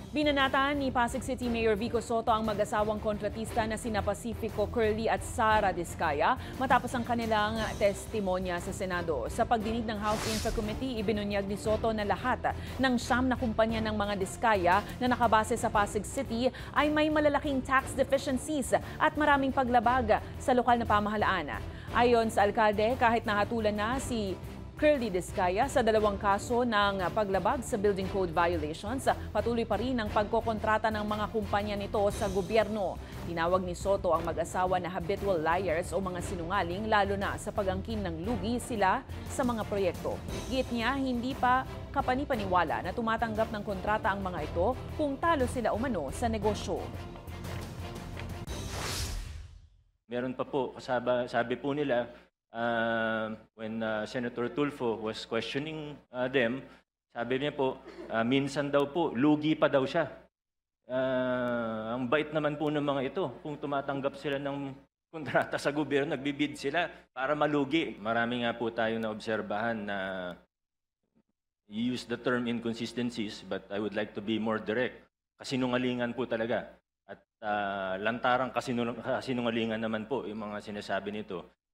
Binanatan ni Pasig City Mayor Vico Soto ang mag-asawang kontratista na sina Pacifico Curly at Sara Diskaya matapos ang kanilang testimonya sa Senado. Sa pagdinig ng House Infra Committee, ibinunyag ni Soto na lahat ng 9 na kumpanya ng mga Diskaya na nakabase sa Pasig City ay may malalaking tax deficiencies at maraming paglabag sa lokal na pamahalaan. Ayon sa alkalde, kahit nahatulan na si Curly Diskaya sa 2 kaso ng paglabag sa building code violations, patuloy pa rin ang pagkokontrata ng mga kumpanya nito sa gobyerno. Tinawag ni Soto ang mag-asawa na habitual liars o mga sinungaling lalo na sa pag-angkin ng lugi sila sa mga proyekto. Giit niya, hindi pa kapanipaniwala na tumatanggap ng kontrata ang mga ito kung talo sila umano sa negosyo. Meron pa po, sabi po nila, when Senator Tulfo was questioning them, sabi niya po, minsan daw po, lugi pa daw siya. Ang bait naman po ng mga ito. Kung tumatanggap sila ng kontrata sa gobyerno, nagbibid sila para malugi. Marami nga po tayong naobserbahan na you use the term inconsistencies, but I would like to be more direct. Kasinungalingan po talaga. At lantarang kasinungalingan naman po yung mga sinasabi nito.